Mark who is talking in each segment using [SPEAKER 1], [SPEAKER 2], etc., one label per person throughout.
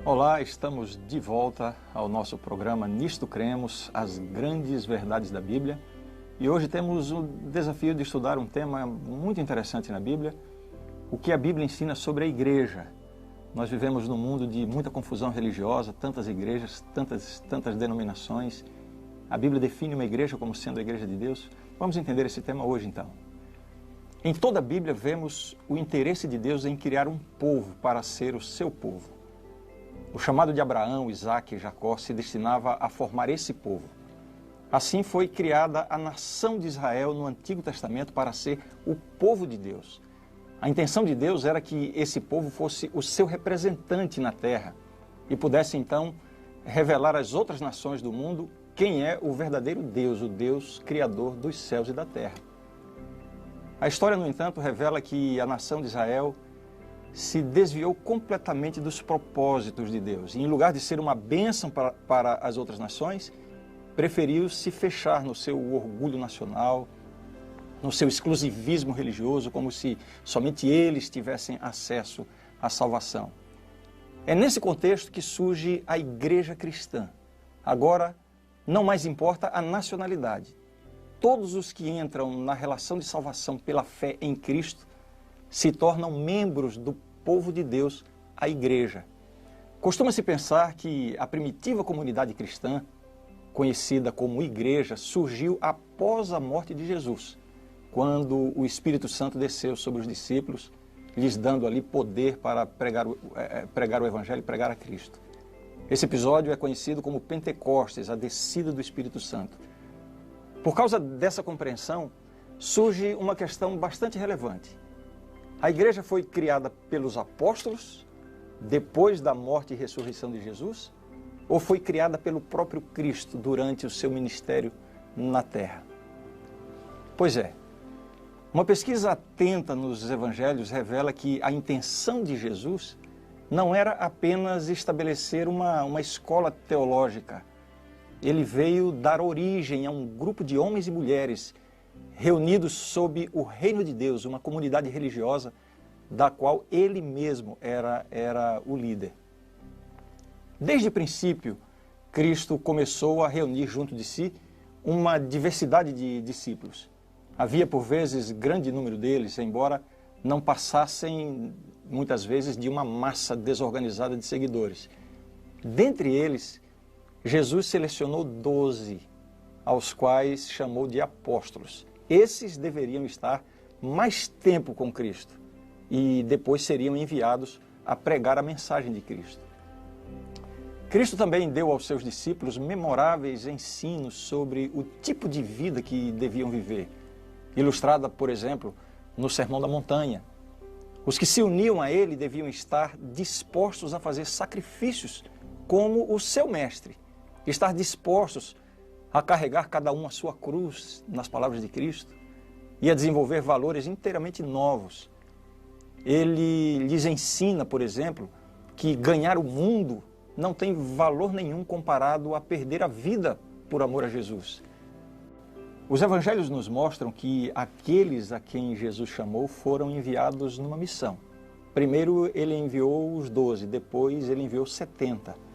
[SPEAKER 1] Olá, estamos de volta ao nosso programa Nisto Cremos, as grandes verdades da Bíblia. E hoje temos o desafio de estudar um tema muito interessante na Bíblia, o que a Bíblia ensina sobre a igreja. Nós vivemos num mundo de muita confusão religiosa, tantas igrejas, tantas denominações. A Bíblia define uma igreja como sendo a igreja de Deus. Vamos entender esse tema hoje então. Em toda a Bíblia vemos o interesse de Deus em criar um povo para ser o seu povo. O chamado de Abraão, Isaque e Jacó se destinava a formar esse povo. Assim foi criada a nação de Israel no Antigo Testamento para ser o povo de Deus. A intenção de Deus era que esse povo fosse o seu representante na terra e pudesse então revelar às outras nações do mundo quem é o verdadeiro Deus, o Deus criador dos céus e da terra. A história, no entanto, revela que a nação de Israel se desviou completamente dos propósitos de Deus. E, em lugar de ser uma bênção para as outras nações, preferiu se fechar no seu orgulho nacional, no seu exclusivismo religioso, como se somente eles tivessem acesso à salvação. É nesse contexto que surge a igreja cristã. Agora, não mais importa a nacionalidade. Todos os que entram na relação de salvação pela fé em Cristo se tornam membros do povo de Deus, a igreja. Costuma-se pensar que a primitiva comunidade cristã, conhecida como igreja, surgiu após a morte de Jesus, quando o Espírito Santo desceu sobre os discípulos, lhes dando ali poder para pregar o Evangelho e pregar a Cristo. Esse episódio é conhecido como Pentecostes, a descida do Espírito Santo. Por causa dessa compreensão, surge uma questão bastante relevante. A igreja foi criada pelos apóstolos, depois da morte e ressurreição de Jesus, ou foi criada pelo próprio Cristo durante o seu ministério na terra? Pois é, uma pesquisa atenta nos evangelhos revela que a intenção de Jesus não era apenas estabelecer uma escola teológica. Ele veio dar origem a um grupo de homens e mulheres reunidos sob o reino de Deus, uma comunidade religiosa da qual ele mesmo era o líder. Desde o princípio, Cristo começou a reunir junto de si uma diversidade de discípulos. Havia por vezes grande número deles, embora não passassem muitas vezes de uma massa desorganizada de seguidores. Dentre eles, Jesus selecionou 12, aos quais chamou de apóstolos. Esses deveriam estar mais tempo com Cristo e depois seriam enviados a pregar a mensagem de Cristo. Cristo também deu aos seus discípulos memoráveis ensinos sobre o tipo de vida que deviam viver, ilustrada, por exemplo, no Sermão da Montanha. Os que se uniam a ele deviam estar dispostos a fazer sacrifícios como o seu mestre, estar dispostos a carregar cada um a sua cruz, nas palavras de Cristo, e a desenvolver valores inteiramente novos. Ele lhes ensina, por exemplo, que ganhar o mundo não tem valor nenhum comparado a perder a vida por amor a Jesus. Os evangelhos nos mostram que aqueles a quem Jesus chamou foram enviados numa missão. Primeiro ele enviou os 12, depois ele enviou 70.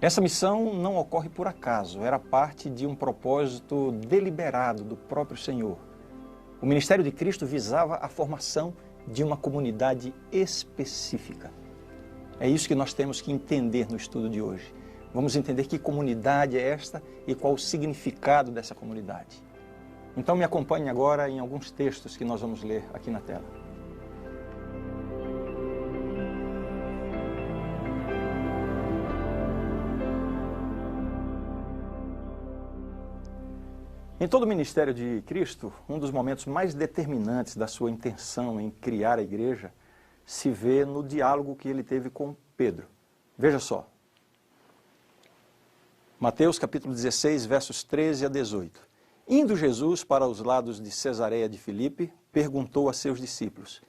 [SPEAKER 1] Essa missão não ocorre por acaso, era parte de um propósito deliberado do próprio Senhor. O ministério de Cristo visava a formação de uma comunidade específica. É isso que nós temos que entender no estudo de hoje. Vamos entender que comunidade é esta e qual o significado dessa comunidade. Então me acompanhe agora em alguns textos que nós vamos ler aqui na tela. Em todo o ministério de Cristo, um dos momentos mais determinantes da sua intenção em criar a igreja se vê no diálogo que ele teve com Pedro. Veja só. Mateus capítulo 16, versos 13 a 18. Indo Jesus para os lados de Cesareia de Filipe, perguntou a seus discípulos: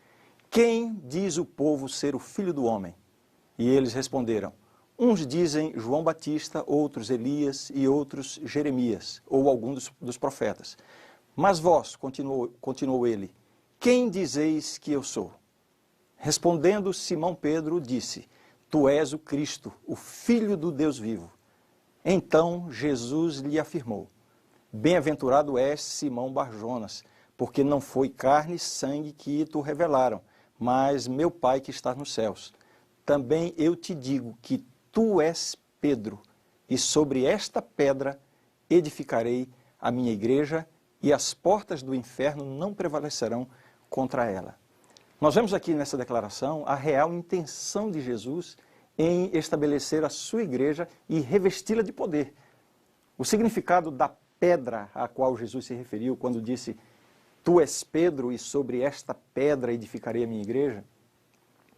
[SPEAKER 1] Quem diz o povo ser o Filho do Homem? E eles responderam: Uns dizem João Batista, outros Elias e outros Jeremias, ou algum dos profetas. Mas vós, continuou ele, quem dizeis que eu sou? Respondendo Simão Pedro, disse: tu és o Cristo, o Filho do Deus vivo. Então Jesus lhe afirmou: bem-aventurado és, Simão Barjonas, porque não foi carne e sangue que te revelaram, mas meu Pai que está nos céus. Também eu te digo que tu és Pedro, e sobre esta pedra edificarei a minha igreja, e as portas do inferno não prevalecerão contra ela. Nós vemos aqui nessa declaração a real intenção de Jesus em estabelecer a sua igreja e revesti-la de poder. O significado da pedra a qual Jesus se referiu quando disse: tu és Pedro e sobre esta pedra edificarei a minha igreja,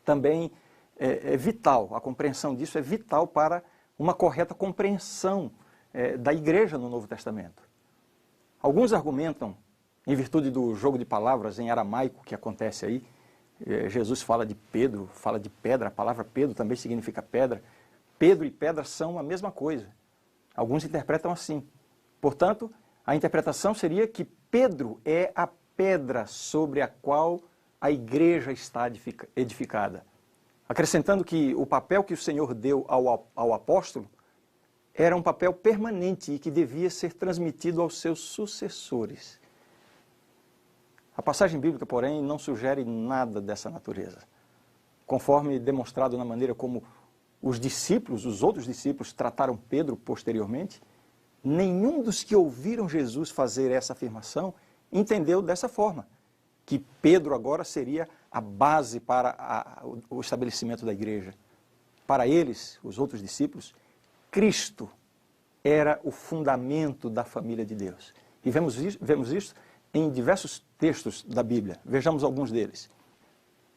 [SPEAKER 1] também é vital, a compreensão disso é vital para uma correta compreensão da igreja no Novo Testamento. Alguns argumentam, em virtude do jogo de palavras em aramaico que acontece aí, Jesus fala de Pedro, fala de pedra, a palavra Pedro também significa pedra. Pedro e pedra são a mesma coisa. Alguns interpretam assim. Portanto, a interpretação seria que Pedro é a pedra sobre a qual a igreja está edificada. Acrescentando que o papel que o Senhor deu ao apóstolo era um papel permanente e que devia ser transmitido aos seus sucessores. A passagem bíblica, porém, não sugere nada dessa natureza. Conforme demonstrado na maneira como os discípulos, os outros discípulos, trataram Pedro posteriormente, nenhum dos que ouviram Jesus fazer essa afirmação entendeu dessa forma, que Pedro agora seria a base para o estabelecimento da igreja. Para eles, os outros discípulos, Cristo era o fundamento da família de Deus. E vemos isso em diversos textos da Bíblia. Vejamos alguns deles.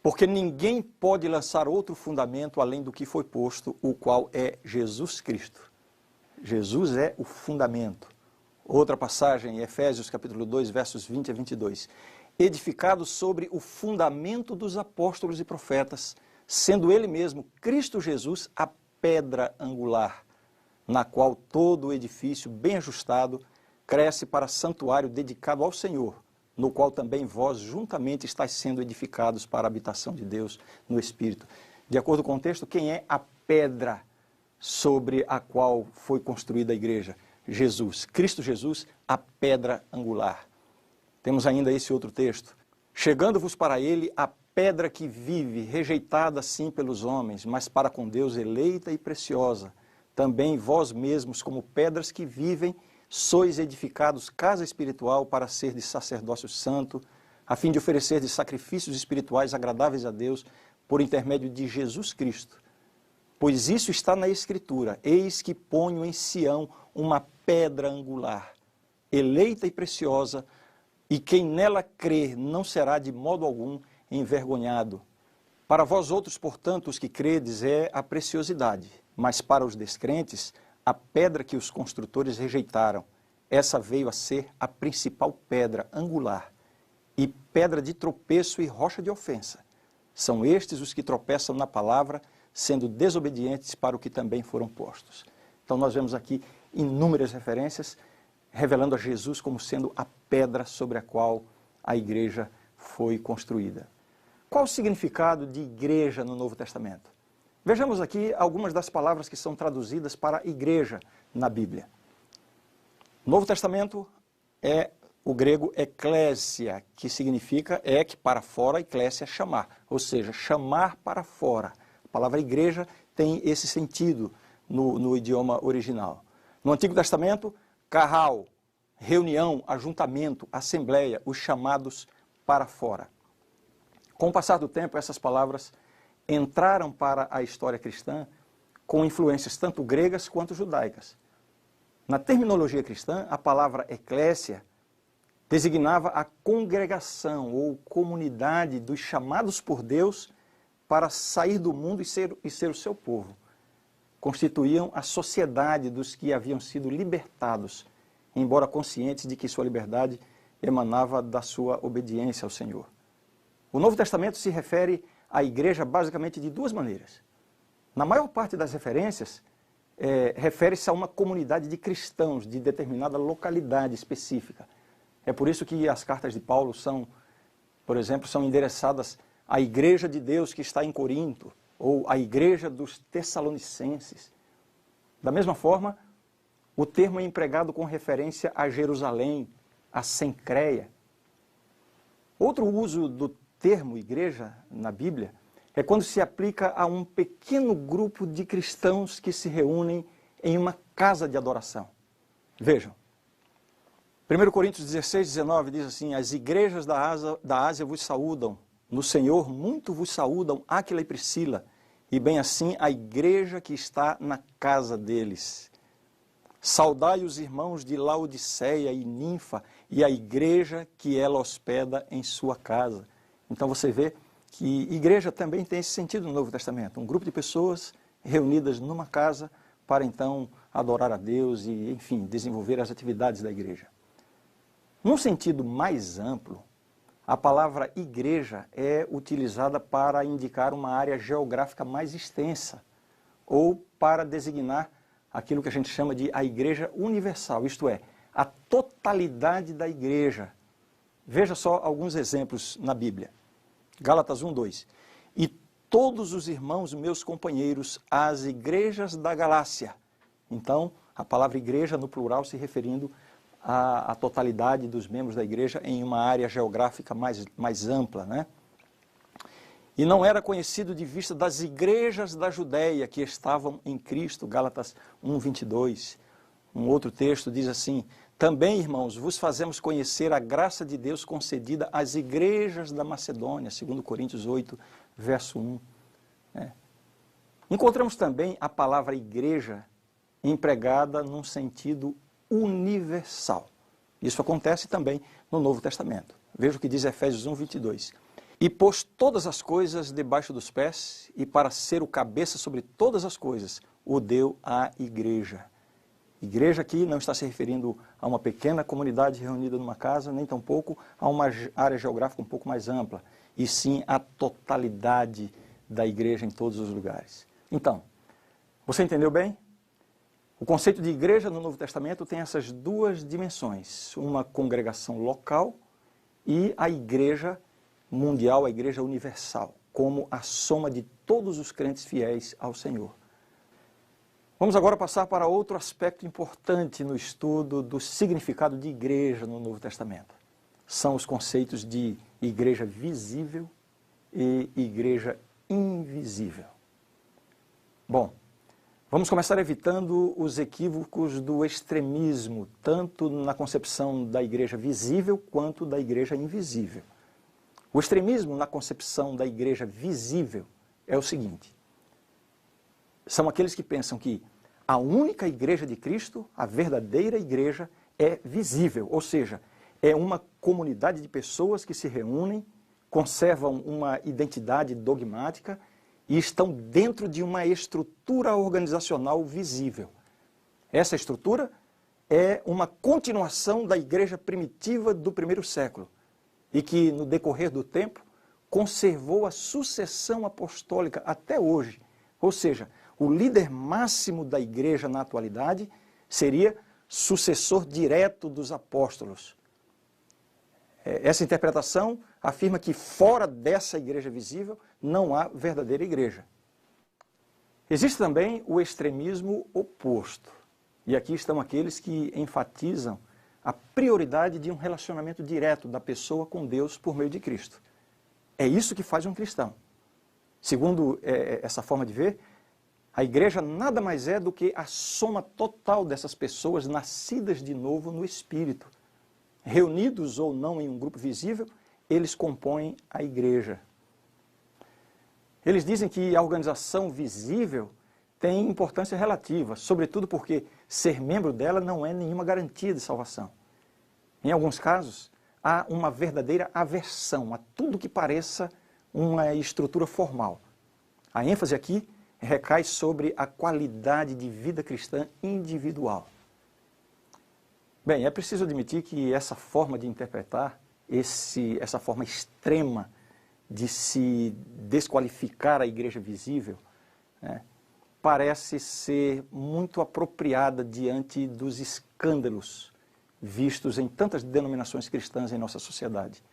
[SPEAKER 1] Porque ninguém pode lançar outro fundamento além do que foi posto, o qual é Jesus Cristo. Jesus é o fundamento. Outra passagem, em Efésios capítulo 2, versos 20 a 22. Edificado sobre o fundamento dos apóstolos e profetas, sendo ele mesmo, Cristo Jesus, a pedra angular, na qual todo o edifício bem ajustado cresce para santuário dedicado ao Senhor, no qual também vós juntamente estáis sendo edificados para a habitação de Deus no Espírito. De acordo com o texto, quem é a pedra sobre a qual foi construída a igreja? Jesus, Cristo Jesus, a pedra angular. Temos ainda esse outro texto. Chegando-vos para ele a pedra que vive, rejeitada sim pelos homens, mas para com Deus eleita e preciosa. Também vós mesmos, como pedras que vivem, sois edificados casa espiritual para ser de sacerdócio santo, a fim de oferecer de sacrifícios espirituais agradáveis a Deus, por intermédio de Jesus Cristo. Pois isso está na Escritura: eis que ponho em Sião uma pedra angular, eleita e preciosa, e quem nela crer não será de modo algum envergonhado. Para vós outros, portanto, os que credes, é a preciosidade, mas para os descrentes, a pedra que os construtores rejeitaram, essa veio a ser a principal pedra angular, e pedra de tropeço e rocha de ofensa. São estes os que tropeçam na palavra, sendo desobedientes para o que também foram postos. Então nós vemos aqui inúmeras referências, revelando a Jesus como sendo a pedra sobre a qual a igreja foi construída. Qual o significado de igreja no Novo Testamento? Vejamos aqui algumas das palavras que são traduzidas para igreja na Bíblia. Novo Testamento é o grego eklésia, que significa ek para fora, eklésia chamar, ou seja, chamar para fora. A palavra igreja tem esse sentido no idioma original. No Antigo Testamento, carral, reunião, ajuntamento, assembleia, os chamados para fora. Com o passar do tempo, essas palavras entraram para a história cristã com influências tanto gregas quanto judaicas. Na terminologia cristã, a palavra eclésia designava a congregação ou comunidade dos chamados por Deus para sair do mundo e ser o seu povo. Constituíam a sociedade dos que haviam sido libertados, embora conscientes de que sua liberdade emanava da sua obediência ao Senhor. O Novo Testamento se refere à igreja basicamente de duas maneiras. Na maior parte das referências, refere-se a uma comunidade de cristãos de determinada localidade específica. É por isso que as cartas de Paulo são, por exemplo, são endereçadas à igreja de Deus que está em Corinto, ou a igreja dos Tessalonicenses. Da mesma forma, o termo é empregado com referência a Jerusalém, a Cencreia. Outro uso do termo igreja na Bíblia é quando se aplica a um pequeno grupo de cristãos que se reúnem em uma casa de adoração. Vejam, 1 Coríntios 16, 19 diz assim: as igrejas da Ásia vos saúdam, no Senhor muito vos saúdam Áquila e Priscila, e bem assim a igreja que está na casa deles. Saudai os irmãos de Laodiceia e Ninfa e a igreja que ela hospeda em sua casa. Então você vê que igreja também tem esse sentido no Novo Testamento. Um grupo de pessoas reunidas numa casa para então adorar a Deus e, enfim, desenvolver as atividades da igreja. Num sentido mais amplo, a palavra igreja é utilizada para indicar uma área geográfica mais extensa ou para designar aquilo que a gente chama de a igreja universal, isto é, a totalidade da igreja. Veja só alguns exemplos na Bíblia. Gálatas 1:2. E todos os irmãos meus companheiros, às igrejas da Galácia. Então, a palavra igreja no plural se referindo à totalidade dos membros da igreja em uma área geográfica mais ampla, né? E não era conhecido de vista das igrejas da Judéia que estavam em Cristo, Gálatas 1:22. Um outro texto diz assim: também, irmãos, vos fazemos conhecer a graça de Deus concedida às igrejas da Macedônia, 2 Coríntios 8, verso 1. Encontramos também a palavra igreja empregada num sentido universal. Isso acontece também no Novo Testamento. Veja o que diz Efésios 1:22. E pôs todas as coisas debaixo dos pés, e para ser o cabeça sobre todas as coisas, o deu à igreja. Igreja aqui não está se referindo a uma pequena comunidade reunida numa casa, nem tampouco a uma área geográfica um pouco mais ampla, e sim a totalidade da igreja em todos os lugares. Então, você entendeu bem? O conceito de igreja no Novo Testamento tem essas duas dimensões, uma congregação local e a igreja mundial, a igreja universal, como a soma de todos os crentes fiéis ao Senhor. Vamos agora passar para outro aspecto importante no estudo do significado de igreja no Novo Testamento. São os conceitos de igreja visível e igreja invisível. Bom, vamos começar evitando os equívocos do extremismo, tanto na concepção da igreja visível quanto da igreja invisível. O extremismo na concepção da igreja visível é o seguinte: são aqueles que pensam que a única igreja de Cristo, a verdadeira igreja, é visível, ou seja, é uma comunidade de pessoas que se reúnem, conservam uma identidade dogmática e estão dentro de uma estrutura organizacional visível. Essa estrutura é uma continuação da igreja primitiva do primeiro século e que, no decorrer do tempo, conservou a sucessão apostólica até hoje. Ou seja, o líder máximo da igreja na atualidade seria sucessor direto dos apóstolos. Essa interpretação afirma que fora dessa igreja visível não há verdadeira igreja. Existe também o extremismo oposto. E aqui estão aqueles que enfatizam a prioridade de um relacionamento direto da pessoa com Deus por meio de Cristo. É isso que faz um cristão. Segundo essa forma de ver, a igreja nada mais é do que a soma total dessas pessoas nascidas de novo no Espírito. Reunidos ou não em um grupo visível, eles compõem a igreja. Eles dizem que a organização visível tem importância relativa, sobretudo porque ser membro dela não é nenhuma garantia de salvação. Em alguns casos, há uma verdadeira aversão a tudo que pareça uma estrutura formal. A ênfase aqui recai sobre a qualidade de vida cristã individual. Bem, é preciso admitir que essa forma de interpretar, essa forma extrema de se desqualificar a igreja visível, parece ser muito apropriada diante dos escândalos vistos em tantas denominações cristãs em nossa sociedade.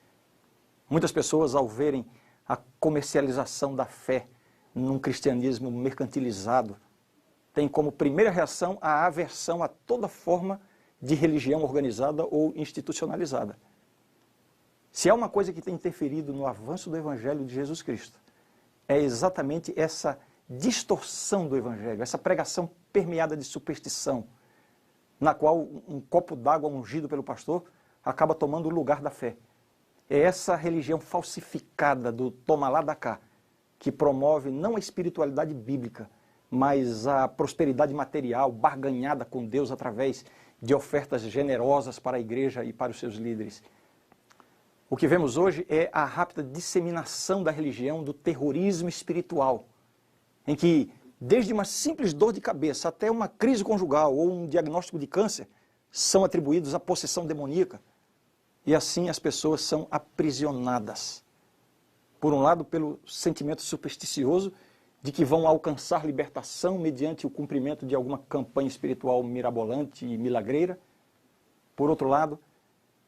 [SPEAKER 1] Muitas pessoas, ao verem a comercialização da fé num cristianismo mercantilizado, tem como primeira reação a aversão a toda forma de religião organizada ou institucionalizada. Se há uma coisa que tem interferido no avanço do Evangelho de Jesus Cristo, é exatamente essa distorção do Evangelho, essa pregação permeada de superstição, na qual um copo d'água ungido pelo pastor acaba tomando o lugar da fé. É essa religião falsificada do toma lá da cá, que promove não a espiritualidade bíblica, mas a prosperidade material barganhada com Deus através de ofertas generosas para a igreja e para os seus líderes. O que vemos hoje é a rápida disseminação da religião do terrorismo espiritual, em que, desde uma simples dor de cabeça até uma crise conjugal ou um diagnóstico de câncer, são atribuídos à possessão demoníaca. E assim as pessoas são aprisionadas. Por um lado, pelo sentimento supersticioso de que vão alcançar libertação mediante o cumprimento de alguma campanha espiritual mirabolante e milagreira. Por outro lado,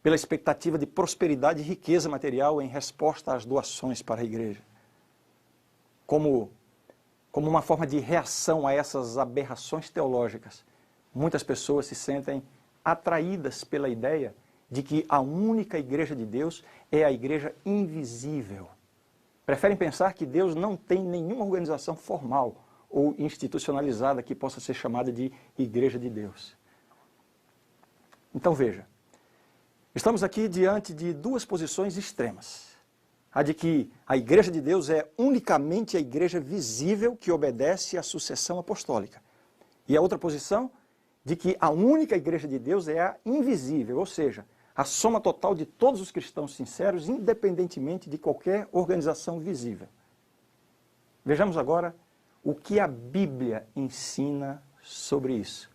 [SPEAKER 1] pela expectativa de prosperidade e riqueza material em resposta às doações para a igreja. Como uma forma de reação a essas aberrações teológicas, muitas pessoas se sentem atraídas pela ideia de que a única igreja de Deus é a igreja invisível. Preferem pensar que Deus não tem nenhuma organização formal ou institucionalizada que possa ser chamada de igreja de Deus. Então veja, estamos aqui diante de duas posições extremas. A de que a igreja de Deus é unicamente a igreja visível que obedece à sucessão apostólica. E a outra posição, de que a única igreja de Deus é a invisível, ou seja, a soma total de todos os cristãos sinceros, independentemente de qualquer organização visível. Vejamos agora o que a Bíblia ensina sobre isso.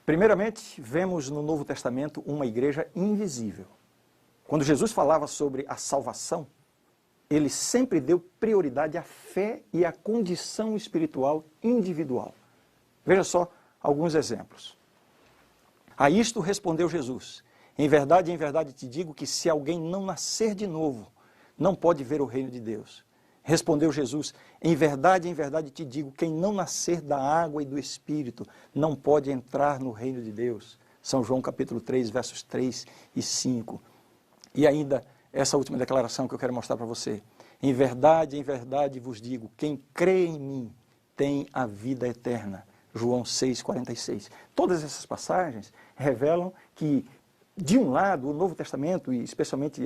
[SPEAKER 1] Primeiramente, vemos no Novo Testamento uma igreja invisível. Quando Jesus falava sobre a salvação, ele sempre deu prioridade à fé e à condição espiritual individual. Veja só alguns exemplos. A isto respondeu Jesus: em verdade te digo que se alguém não nascer de novo, não pode ver o reino de Deus. Respondeu Jesus: em verdade te digo, quem não nascer da água e do Espírito, não pode entrar no reino de Deus. São João capítulo 3, versos 3 e 5. E ainda, essa última declaração que eu quero mostrar para você. Em verdade vos digo, quem crê em mim tem a vida eterna. João 6,46. Todas essas passagens revelam que, de um lado, o Novo Testamento, e especialmente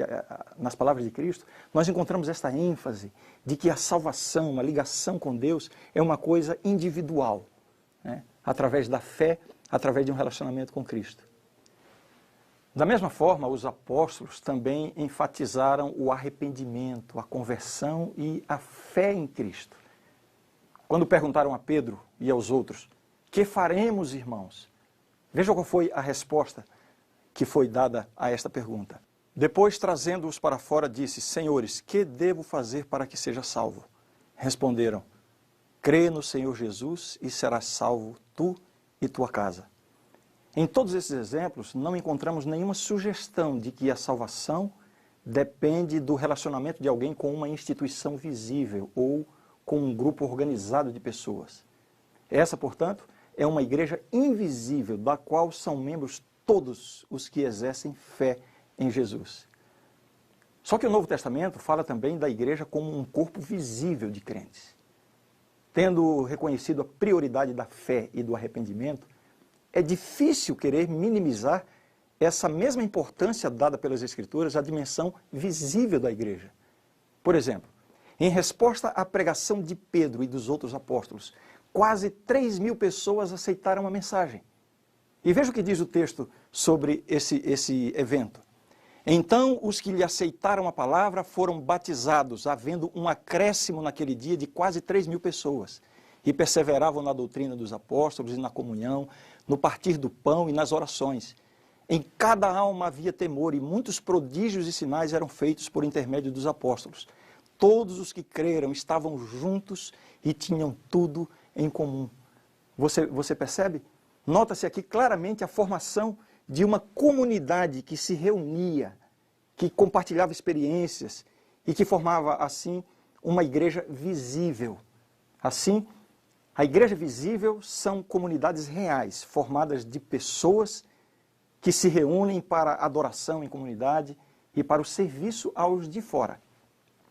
[SPEAKER 1] nas palavras de Cristo, nós encontramos esta ênfase de que a salvação, a ligação com Deus, é uma coisa individual, né? Através da fé, através de um relacionamento com Cristo. Da mesma forma, os apóstolos também enfatizaram o arrependimento, a conversão e a fé em Cristo. Quando perguntaram a Pedro e aos outros, que faremos, irmãos? Veja qual foi a resposta que foi dada a esta pergunta. Depois, trazendo-os para fora, disse: Senhores, que devo fazer para que seja salvo? Responderam: crê no Senhor Jesus e serás salvo tu e tua casa. Em todos esses exemplos, não encontramos nenhuma sugestão de que a salvação depende do relacionamento de alguém com uma instituição visível ou com um grupo organizado de pessoas. Essa, portanto, é uma igreja invisível, da qual são membros todos os que exercem fé em Jesus. Só que o Novo Testamento fala também da igreja como um corpo visível de crentes. Tendo reconhecido a prioridade da fé e do arrependimento, é difícil querer minimizar essa mesma importância dada pelas Escrituras à dimensão visível da igreja. Por exemplo, em resposta à pregação de Pedro e dos outros apóstolos, quase 3.000 pessoas aceitaram a mensagem. E veja o que diz o texto sobre esse evento. Então, os que lhe aceitaram a palavra foram batizados, havendo um acréscimo naquele dia de quase 3.000 pessoas. E perseveravam na doutrina dos apóstolos e na comunhão, no partir do pão e nas orações. Em cada alma havia temor, e muitos prodígios e sinais eram feitos por intermédio dos apóstolos. Todos os que creram estavam juntos e tinham tudo em comum. Você percebe? Nota-se aqui claramente a formação de uma comunidade que se reunia, que compartilhava experiências e que formava, assim, uma igreja visível. Assim, a igreja visível são comunidades reais, formadas de pessoas que se reúnem para adoração em comunidade e para o serviço aos de fora.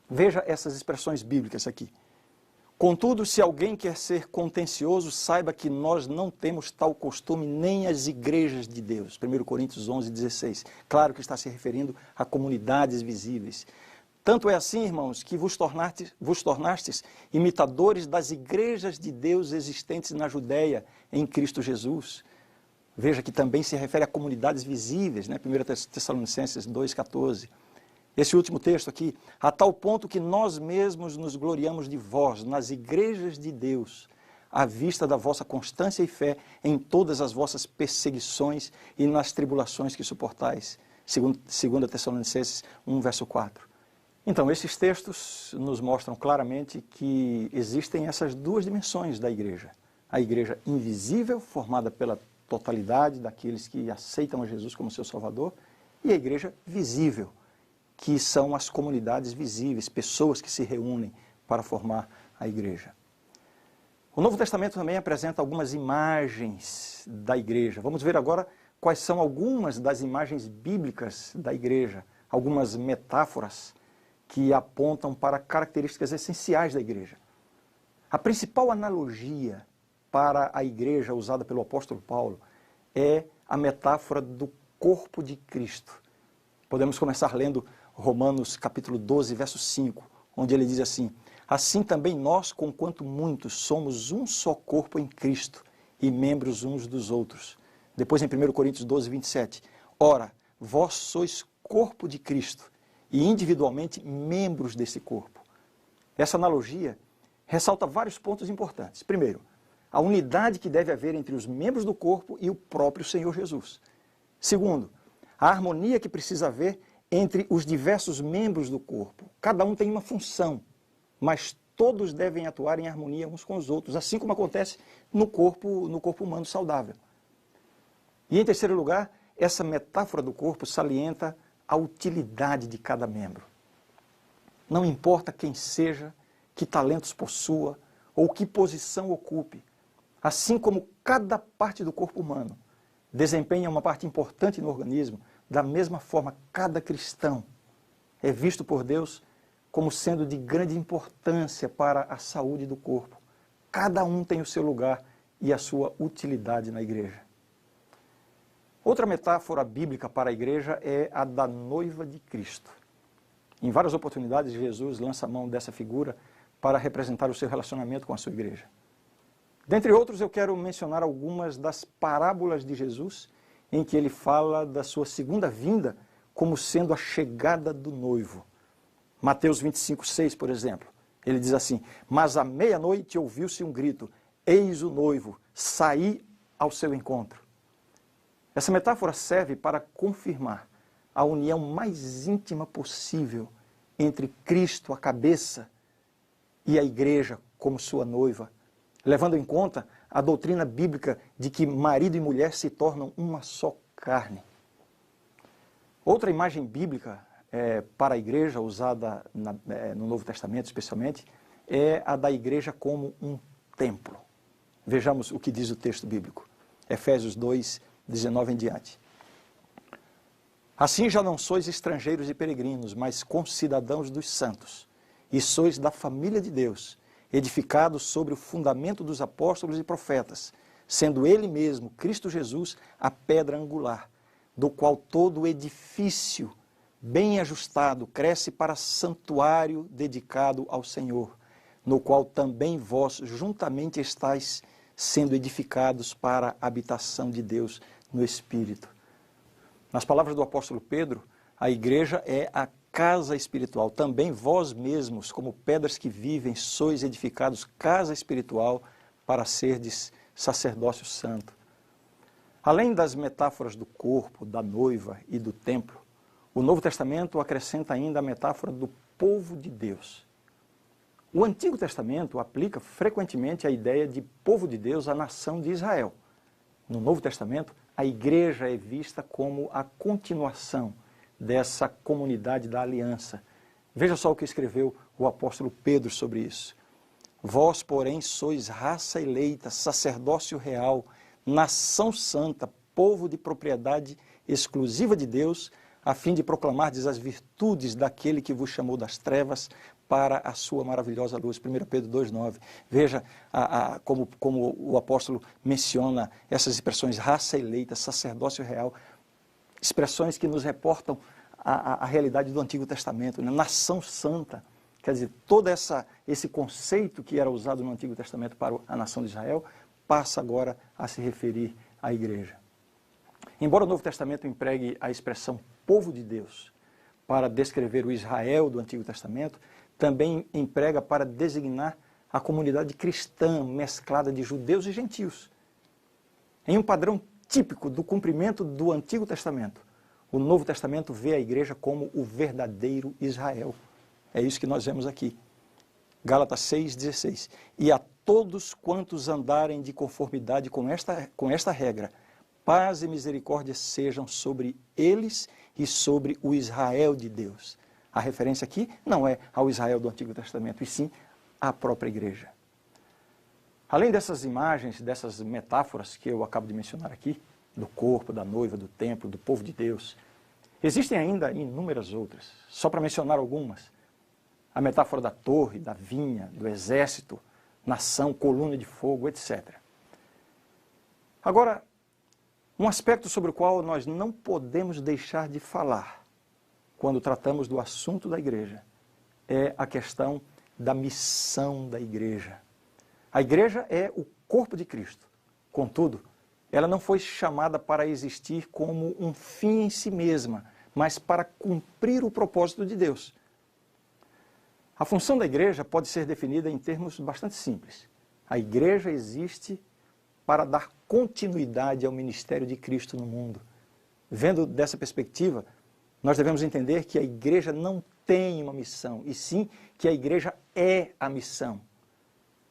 [SPEAKER 1] Veja essas expressões bíblicas aqui. Contudo, se alguém quer ser contencioso, saiba que nós não temos tal costume nem as igrejas de Deus. 1 Coríntios 11:16. Claro que está se referindo a comunidades visíveis. Tanto é assim, irmãos, que vos tornastes imitadores das igrejas de Deus existentes na Judéia, em Cristo Jesus. Veja que também se refere a comunidades visíveis, né? 1 Tessalonicenses 2:14. Esse último texto aqui, a tal ponto que nós mesmos nos gloriamos de vós, nas igrejas de Deus, à vista da vossa constância e fé em todas as vossas perseguições e nas tribulações que suportais. 2 Tessalonicenses 1:4. Então, esses textos nos mostram claramente que existem essas duas dimensões da igreja. A igreja invisível, formada pela totalidade daqueles que aceitam a Jesus como seu Salvador, e a igreja visível, que são as comunidades visíveis, pessoas que se reúnem para formar a igreja. O Novo Testamento também apresenta algumas imagens da igreja. Vamos ver agora quais são algumas das imagens bíblicas da igreja, algumas metáforas que apontam para características essenciais da igreja. A principal analogia para a igreja usada pelo apóstolo Paulo é a metáfora do corpo de Cristo. Podemos começar lendo Romanos capítulo 12, verso 5, onde ele diz assim: assim também nós, conquanto muitos, somos um só corpo em Cristo e membros uns dos outros. Depois em 1 Coríntios 12, 27, ora, vós sois corpo de Cristo e individualmente membros desse corpo. Essa analogia ressalta vários pontos importantes. Primeiro, a unidade que deve haver entre os membros do corpo e o próprio Senhor Jesus. Segundo, a harmonia que precisa haver entre os diversos membros do corpo. Cada um tem uma função, mas todos devem atuar em harmonia uns com os outros, assim como acontece no corpo humano saudável. E em terceiro lugar, essa metáfora do corpo salienta a utilidade de cada membro. Não importa quem seja, que talentos possua ou que posição ocupe, assim como cada parte do corpo humano desempenha uma parte importante no organismo, da mesma forma, cada cristão é visto por Deus como sendo de grande importância para a saúde do corpo. Cada um tem o seu lugar e a sua utilidade na igreja. Outra metáfora bíblica para a igreja é a da noiva de Cristo. Em várias oportunidades, Jesus lança a mão dessa figura para representar o seu relacionamento com a sua igreja. Dentre outros, eu quero mencionar algumas das parábolas de Jesus em que ele fala da sua segunda vinda como sendo a chegada do noivo. Mateus 25:6, por exemplo, ele diz assim: mas à meia-noite ouviu-se um grito, eis o noivo, saí ao seu encontro. Essa metáfora serve para confirmar a união mais íntima possível entre Cristo, a cabeça, e a igreja como sua noiva, levando em conta a doutrina bíblica de que marido e mulher se tornam uma só carne. Outra imagem bíblica para a igreja, usada no Novo Testamento especialmente, é a da igreja como um templo. Vejamos o que diz o texto bíblico. Efésios 2, 19 em diante. Assim já não sois estrangeiros e peregrinos, mas concidadãos dos santos, e sois da família de Deus, edificados sobre o fundamento dos apóstolos e profetas, sendo ele mesmo, Cristo Jesus, a pedra angular, do qual todo o edifício, bem ajustado, cresce para santuário dedicado ao Senhor, no qual também vós juntamente estáis sendo edificados para a habitação de Deus no Espírito. Nas palavras do apóstolo Pedro, a igreja é a casa espiritual. Também vós mesmos, como pedras que vivem, sois edificados casa espiritual para serdes sacerdócio santo. Além das metáforas do corpo, da noiva e do templo, o Novo Testamento acrescenta ainda a metáfora do povo de Deus. O Antigo Testamento aplica frequentemente a ideia de povo de Deus à nação de Israel. No Novo Testamento, a igreja é vista como a continuação dessa comunidade da aliança. Veja só o que escreveu o o apóstolo Pedro sobre isso. Vós, porém, sois raça eleita, sacerdócio real, nação santa, povo de propriedade exclusiva de Deus, a fim de proclamardes as virtudes daquele que vos chamou das trevas para a sua maravilhosa luz. 1 Pedro 2,9. Veja como o apóstolo menciona essas expressões, raça eleita, sacerdócio real, expressões que nos reportam a realidade do Antigo Testamento, né? Nação santa. Quer dizer, todo esse conceito que era usado no Antigo Testamento para a nação de Israel, passa agora a se referir à igreja. Embora o Novo Testamento empregue a expressão povo de Deus para descrever o Israel do Antigo Testamento, também emprega para designar a comunidade cristã mesclada de judeus e gentios. Em um padrão típico do cumprimento do Antigo Testamento, o Novo Testamento vê a igreja como o verdadeiro Israel. É isso que nós vemos aqui. Gálatas 6,16. E a todos quantos andarem de conformidade com esta regra, paz e misericórdia sejam sobre eles e sobre o Israel de Deus. A referência aqui não é ao Israel do Antigo Testamento, e sim à própria igreja. Além dessas imagens, dessas metáforas que eu acabo de mencionar aqui, do corpo, da noiva, do templo, do povo de Deus, existem ainda inúmeras outras. Só para mencionar algumas. A metáfora da torre, da vinha, do exército, nação, coluna de fogo, etc. Agora, um aspecto sobre o qual nós não podemos deixar de falar quando tratamos do assunto da igreja é a questão da missão da igreja. A igreja é o corpo de Cristo. Contudo, ela não foi chamada para existir como um fim em si mesma, mas para cumprir o propósito de Deus. A função da igreja pode ser definida em termos bastante simples. A igreja existe para dar continuidade ao ministério de Cristo no mundo. Vendo dessa perspectiva, nós devemos entender que a igreja não tem uma missão, e sim que a igreja é a missão.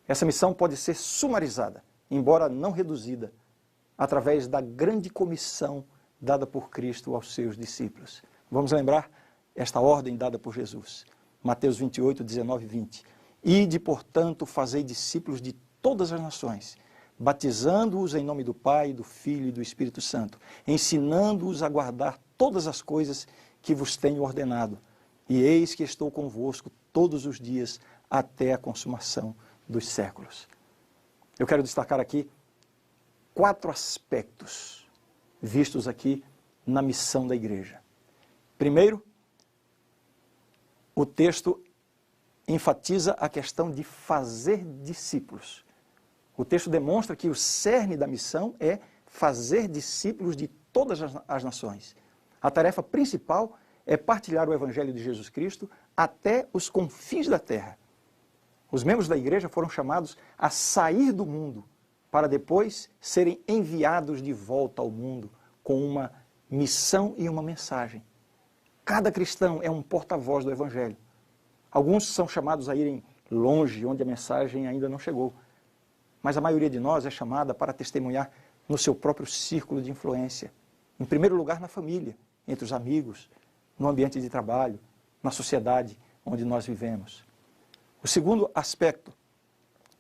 [SPEAKER 1] Essa missão pode ser sumarizada, embora não reduzida, através da grande comissão dada por Cristo aos seus discípulos. Vamos lembrar esta ordem dada por Jesus. Mateus 28, 19 e 20. Ide, portanto, fazei discípulos de todas as nações, batizando-os em nome do Pai, do Filho e do Espírito Santo, ensinando-os a guardar todas as coisas que vos tenho ordenado. E eis que estou convosco todos os dias até a consumação dos séculos. Eu quero destacar aqui 4 aspectos vistos aqui na missão da igreja. Primeiro, o texto enfatiza a questão de fazer discípulos. O texto demonstra que o cerne da missão é fazer discípulos de todas as nações. A tarefa principal é partilhar o Evangelho de Jesus Cristo até os confins da terra. Os membros da igreja foram chamados a sair do mundo para depois serem enviados de volta ao mundo com uma missão e uma mensagem. Cada cristão é um porta-voz do Evangelho. Alguns são chamados a irem longe, onde a mensagem ainda não chegou. Mas a maioria de nós é chamada para testemunhar no seu próprio círculo de influência. Em primeiro lugar, na família, entre os amigos, no ambiente de trabalho, na sociedade onde nós vivemos. O segundo aspecto,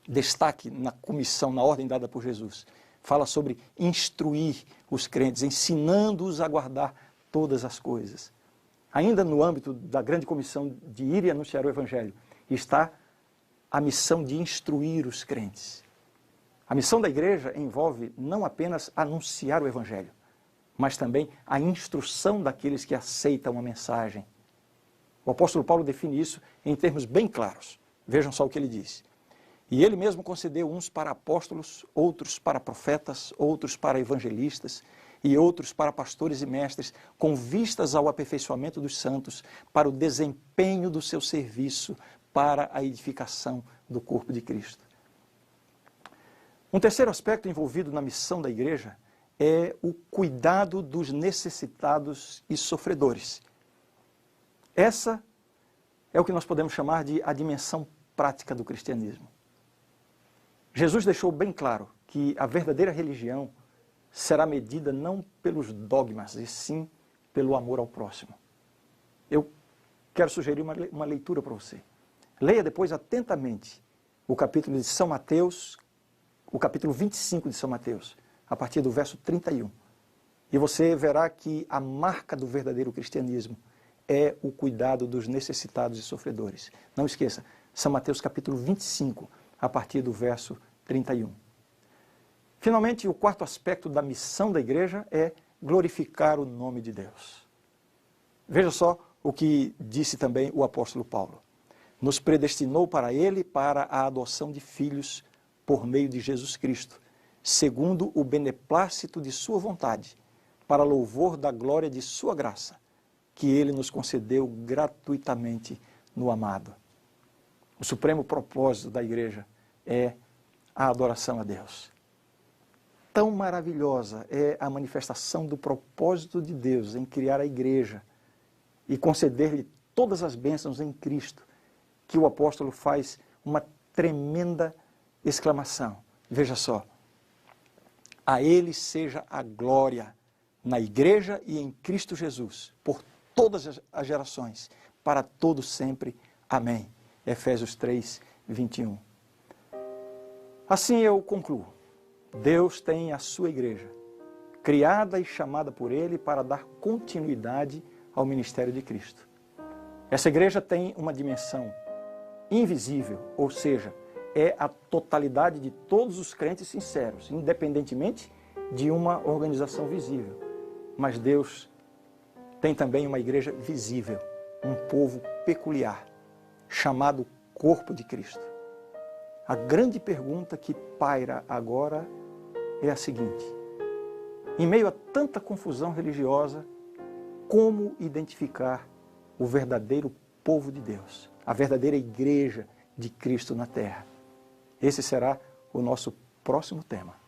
[SPEAKER 1] destaque na comissão, na ordem dada por Jesus, fala sobre instruir os crentes, ensinando-os a guardar todas as coisas. Ainda no âmbito da grande comissão de ir e anunciar o Evangelho, está a missão de instruir os crentes. A missão da igreja envolve não apenas anunciar o Evangelho, mas também a instrução daqueles que aceitam a mensagem. O apóstolo Paulo define isso em termos bem claros. Vejam só o que ele diz. E ele mesmo concedeu uns para apóstolos, outros para profetas, outros para evangelistas e outros para pastores e mestres, com vistas ao aperfeiçoamento dos santos, para o desempenho do seu serviço, para a edificação do corpo de Cristo. Um terceiro aspecto envolvido na missão da igreja é o cuidado dos necessitados e sofredores. Essa é o que nós podemos chamar de a dimensão prática do cristianismo. Jesus deixou bem claro que a verdadeira religião será medida não pelos dogmas, e sim pelo amor ao próximo. Eu quero sugerir uma leitura para você. Leia depois atentamente o capítulo de São Mateus, o capítulo 25 de São Mateus, a partir do verso 31. E você verá que a marca do verdadeiro cristianismo é o cuidado dos necessitados e sofredores. Não esqueça, São Mateus capítulo 25, a partir do verso 31. Finalmente, o quarto aspecto da missão da igreja é glorificar o nome de Deus. Veja só o que disse também o apóstolo Paulo. Nos predestinou para ele para a adoção de filhos por meio de Jesus Cristo, segundo o beneplácito de sua vontade, para louvor da glória de sua graça, que ele nos concedeu gratuitamente no amado. O supremo propósito da igreja é a adoração a Deus. Tão maravilhosa é a manifestação do propósito de Deus em criar a igreja e conceder-lhe todas as bênçãos em Cristo, que o apóstolo faz uma tremenda exclamação. Veja só. A ele seja a glória na igreja e em Cristo Jesus, por todas as gerações, para todo sempre. Amém. Efésios 3, 21. Assim eu concluo. Deus tem a sua igreja, criada e chamada por Ele para dar continuidade ao ministério de Cristo. Essa igreja tem uma dimensão invisível, ou seja, é a totalidade de todos os crentes sinceros, independentemente de uma organização visível. Mas Deus tem também uma igreja visível, um povo peculiar, chamado corpo de Cristo. A grande pergunta que paira agora é a seguinte: em meio a tanta confusão religiosa, como identificar o verdadeiro povo de Deus, a verdadeira igreja de Cristo na terra? Esse será o nosso próximo tema.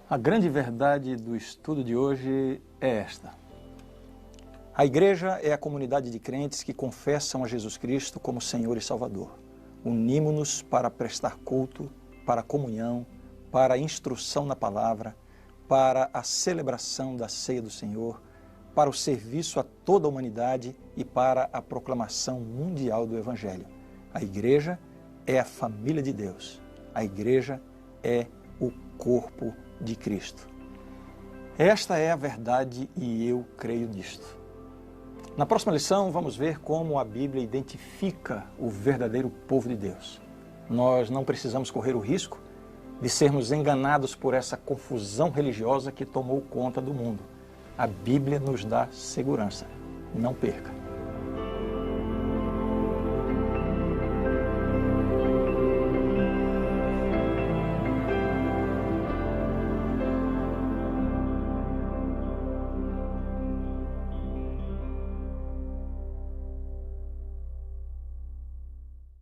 [SPEAKER 1] A grande verdade do estudo de hoje é esta. A igreja é a comunidade de crentes que confessam a Jesus Cristo como Senhor e Salvador. Unimos-nos para prestar culto, para a comunhão, para a instrução na palavra, para a celebração da ceia do Senhor, para o serviço a toda a humanidade e para a proclamação mundial do Evangelho. A igreja é a família de Deus. A igreja é o corpo de Cristo. Esta é a verdade e eu creio nisto. Na próxima lição, vamos ver como a Bíblia identifica o verdadeiro povo de Deus. Nós não precisamos correr o risco de sermos enganados por essa confusão religiosa que tomou conta do mundo. A Bíblia nos dá segurança. Não perca!